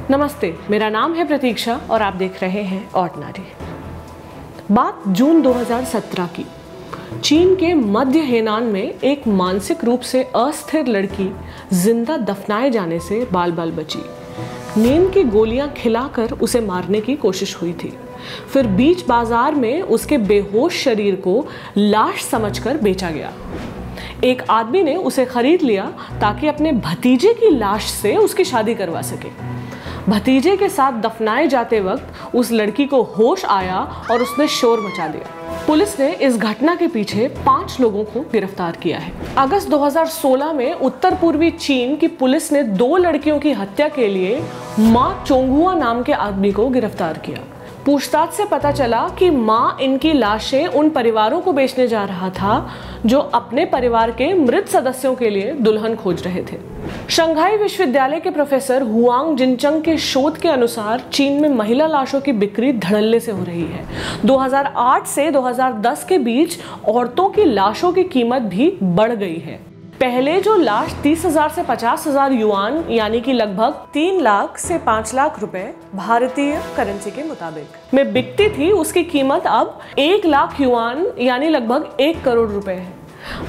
नमस्ते, मेरा नाम है प्रतीक्षा और आप देख रहे हैं ऑर्डिनरी। बात जून 2017 की। चीन के मध्य हेनान में एक मानसिक रूप से अस्थिर लड़की जिंदा दफनाए जाने से बाल बाल बची। नींद की गोलियां खिलाकर उसे मारने की कोशिश हुई थी। फिर बीच बाजार में उसके बेहोश शरीर को लाश समझकर बेचा गया। एक आदमी ने उसे खरीद लिया ताकि अपने भतीजे की लाश से उसकी शादी करवा सके। भतीजे के साथ दफनाए जाते वक्त उस लड़की को होश आया और उसने शोर मचा दिया। पुलिस ने इस घटना के पीछे 5 लोगों को गिरफ्तार किया है। अगस्त 2016 में उत्तर पूर्वी चीन की पुलिस ने 2 लड़कियों की हत्या के लिए मा चोंगहुआ नाम के आदमी को गिरफ्तार किया। पूछताछ से पता चला कि माँ इनकी लाशें उन परिवारों को बेचने जा रहा था जो अपने परिवार के मृत सदस्यों के लिए दुल्हन खोज रहे थे। शंघाई विश्वविद्यालय के प्रोफेसर हुआंग जिनचंग के शोध के अनुसार चीन में महिला लाशों की बिक्री धड़ल्ले से हो रही है। 2008 से 2010 के बीच औरतों की लाशों की कीमत भी बढ़ गई है। पहले जो लाश 30,000 से 50,000 युआन यानी कि लगभग 3 लाख से 5 लाख रुपए भारतीय करेंसी के मुताबिक में बिकती थी, उसकी कीमत अब 1 लाख युआन यानी लगभग 1 करोड़ रुपए है।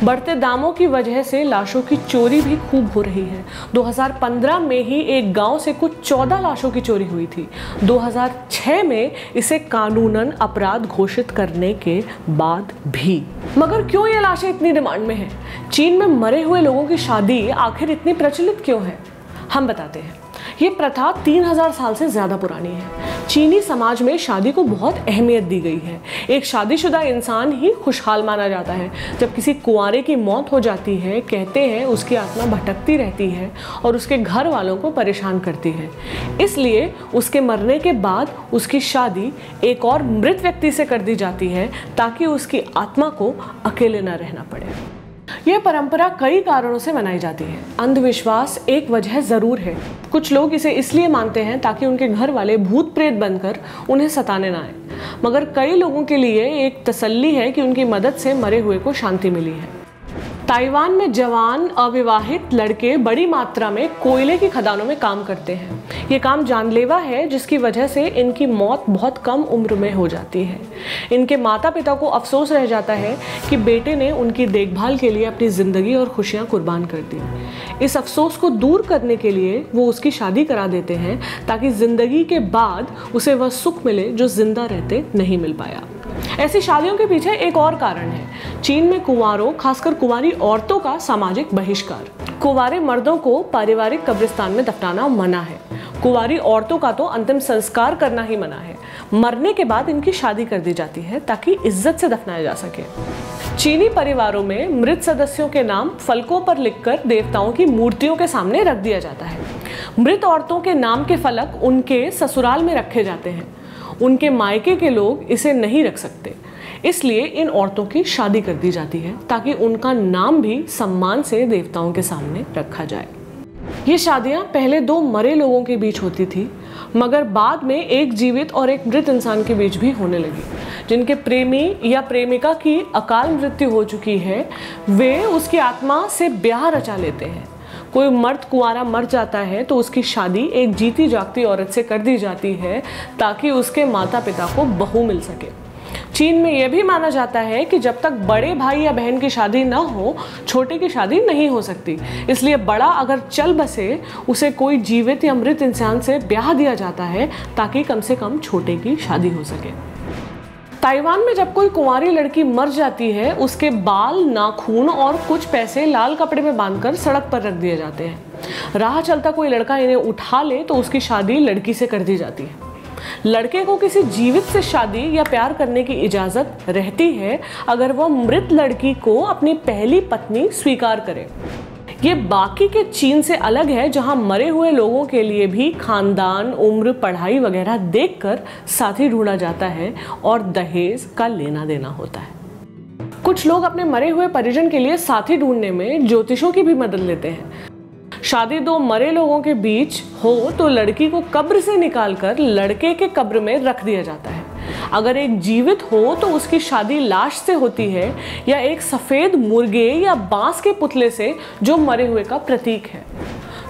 बढ़ते दामों की वजह से लाशों की चोरी भी खूब हो रही है। 2015 में ही एक गांव से कुछ 14 लाशों की चोरी हुई थी। 2006 में इसे कानूनन अपराध घोषित करने के बाद भी। मगर क्यों ये लाशें इतनी डिमांड में हैं? चीन में मरे हुए लोगों की शादी आखिर इतनी प्रचलित क्यों है? हम बताते हैं। ये प्रथा 3000 साल से ज्यादा पुरानी है। चीनी समाज में शादी को बहुत अहमियत दी गई है। एक शादीशुदा इंसान ही खुशहाल माना जाता है। जब किसी कुंवारे की मौत हो जाती है, कहते हैं उसकी आत्मा भटकती रहती है और उसके घर वालों को परेशान करती है। इसलिए उसके मरने के बाद उसकी शादी एक और मृत व्यक्ति से कर दी जाती है ताकि उसकी आत्मा को अकेले न रहना पड़े। यह परंपरा कई कारणों से मनाई जाती है। अंधविश्वास एक वजह जरूर है। कुछ लोग इसे इसलिए मानते हैं ताकि उनके घर वाले भूत प्रेत बनकर उन्हें सताने ना आए। मगर कई लोगों के लिए एक तसल्ली है कि उनकी मदद से मरे हुए को शांति मिली है। ताइवान में जवान अविवाहित लड़के बड़ी मात्रा में कोयले की खदानों में काम करते हैं। ये काम जानलेवा है जिसकी वजह से इनकी मौत बहुत कम उम्र में हो जाती है। इनके माता पिता को अफसोस रह जाता है कि बेटे ने उनकी देखभाल के लिए अपनी ज़िंदगी और खुशियाँ कुर्बान कर दी। इस अफसोस को दूर करने के लिए वो उसकी शादी करा देते हैं ताकि ज़िंदगी के बाद उसे वह सुख मिले जो जिंदा रहते नहीं मिल पाया। ऐसी शादियों के पीछे एक और कारण है। चीन में कुंवारों, खासकर कुंवारी औरतों का सामाजिक बहिष्कार। कुंवारे मर्दों को पारिवारिक कब्रिस्तान में दफनाना मना है। कुंवारी औरतों का तो अंतिम संस्कार करना ही मना है। मरने के बाद इनकी शादी कर दी जाती है ताकि इज्जत से दफनाया जा सके। चीनी परिवारों में मृत सदस्यों के नाम फलकों पर लिखकर देवताओं की मूर्तियों के सामने रख दिया जाता है। मृत औरतों के नाम के फलक उनके ससुराल में रखे जाते हैं। उनके मायके के लोग इसे नहीं रख सकते, इसलिए इन औरतों की शादी कर दी जाती है ताकि उनका नाम भी सम्मान से देवताओं के सामने रखा जाए। ये शादियां पहले 2 मरे लोगों के बीच होती थी, मगर बाद में एक जीवित और एक मृत इंसान के बीच भी होने लगी। जिनके प्रेमी या प्रेमिका की अकाल मृत्यु हो चुकी है, वे उसकी आत्मा से ब्याह रचा लेते हैं। कोई मर्द कुंवारा मर जाता है तो उसकी शादी एक जीती जागती औरत से कर दी जाती है ताकि उसके माता पिता को बहू मिल सके। चीन में यह भी माना जाता है कि जब तक बड़े भाई या बहन की शादी ना हो, छोटे की शादी नहीं हो सकती। इसलिए बड़ा अगर चल बसे, उसे कोई जीवित या मृत इंसान से ब्याह दिया जाता है ताकि कम से कम छोटे की शादी हो सके। ताइवान में जब कोई कुंवारी लड़की मर जाती है, उसके बाल, नाखून और कुछ पैसे लाल कपड़े में बांधकर सड़क पर रख दिए जाते हैं। राह चलता कोई लड़का इन्हें उठा ले तो उसकी शादी लड़की से कर दी जाती है। लड़के को किसी जीवित से शादी या प्यार करने की इजाजत रहती है अगर वह मृत लड़की को अपनी पहली पत्नी स्वीकार करे। ये बाकी के चीन से अलग है, जहां मरे हुए लोगों के लिए भी खानदान, उम्र, पढ़ाई वगैरह देखकर साथी ढूंढा जाता है और दहेज का लेना देना होता है। कुछ लोग अपने मरे हुए परिजन के लिए साथी ढूंढने में ज्योतिषों की भी मदद लेते हैं। शादी 2 मरे लोगों के बीच हो तो लड़की को कब्र से निकालकर लड़के के कब्र में रख दिया जाता है। अगर एक जीवित हो तो उसकी शादी लाश से होती है या एक सफेद मुर्गे या बांस के पुतले से जो मरे हुए का प्रतीक है।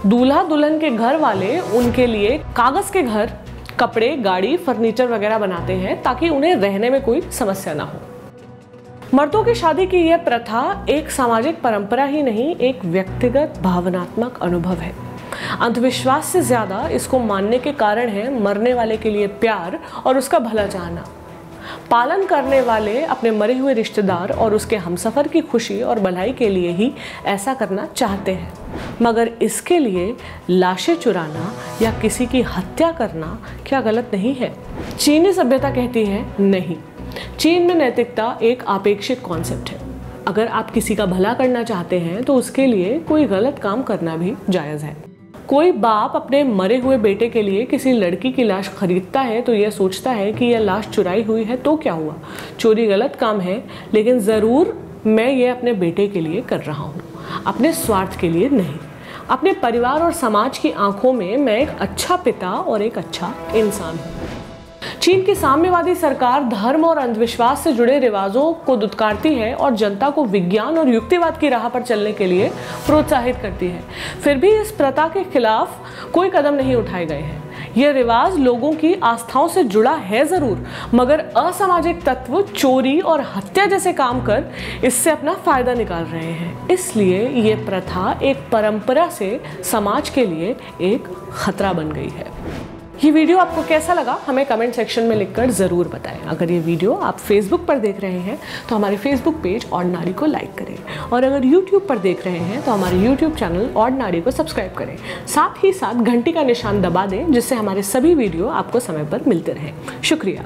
दूल्हा दुल्हन के घर वाले उनके लिए कागज के घर, कपड़े, गाड़ी, फर्नीचर वगैरह बनाते हैं ताकि उन्हें रहने में कोई समस्या ना हो। मर्दों की शादी की यह प्रथा एक सामाजिक परंपरा ही नहीं, एक व्यक्तिगत भावनात्मक अनुभव है। अंधविश्वास से ज्यादा इसको मानने के कारण है मरने वाले के लिए प्यार और उसका भला चाहना। पालन करने वाले अपने मरे हुए रिश्तेदार और उसके हमसफर की खुशी और भलाई के लिए ही ऐसा करना चाहते हैं, मगर इसके लिए लाशें चुराना या किसी की हत्या करना क्या गलत नहीं है? चीनी सभ्यता कहती है नहीं। चीन में नैतिकता एक आपेक्षिक कॉन्सेप्ट है। अगर आप किसी का भला करना चाहते हैं तो उसके लिए कोई गलत काम करना भी जायज़ है। कोई बाप अपने मरे हुए बेटे के लिए किसी लड़की की लाश खरीदता है तो यह सोचता है कि यह लाश चुराई हुई है तो क्या हुआ, चोरी गलत काम है, लेकिन ज़रूर मैं ये अपने बेटे के लिए कर रहा हूँ, अपने स्वार्थ के लिए नहीं। अपने परिवार और समाज की आंखों में मैं एक अच्छा पिता और एक अच्छा इंसान हूँ। चीन की साम्यवादी सरकार धर्म और अंधविश्वास से जुड़े रिवाजों को दुत्कारती है और जनता को विज्ञान और युक्तिवाद की राह पर चलने के लिए प्रोत्साहित करती है। फिर भी इस प्रथा के खिलाफ कोई कदम नहीं उठाए गए हैं। यह रिवाज लोगों की आस्थाओं से जुड़ा है जरूर, मगर असामाजिक तत्व चोरी और हत्या जैसे काम कर इससे अपना फायदा निकाल रहे हैं। इसलिए ये प्रथा एक परंपरा से समाज के लिए एक खतरा बन गई है। ये वीडियो आपको कैसा लगा हमें कमेंट सेक्शन में लिखकर ज़रूर बताएं। अगर ये वीडियो आप फेसबुक पर देख रहे हैं तो हमारे फेसबुक पेज ऑर्डिनरी को लाइक करें, और अगर यूट्यूब पर देख रहे हैं तो हमारे यूट्यूब चैनल ऑर्डिनरी को सब्सक्राइब करें। साथ ही साथ घंटी का निशान दबा दें जिससे हमारे सभी वीडियो आपको समय पर मिलते रहें। शुक्रिया।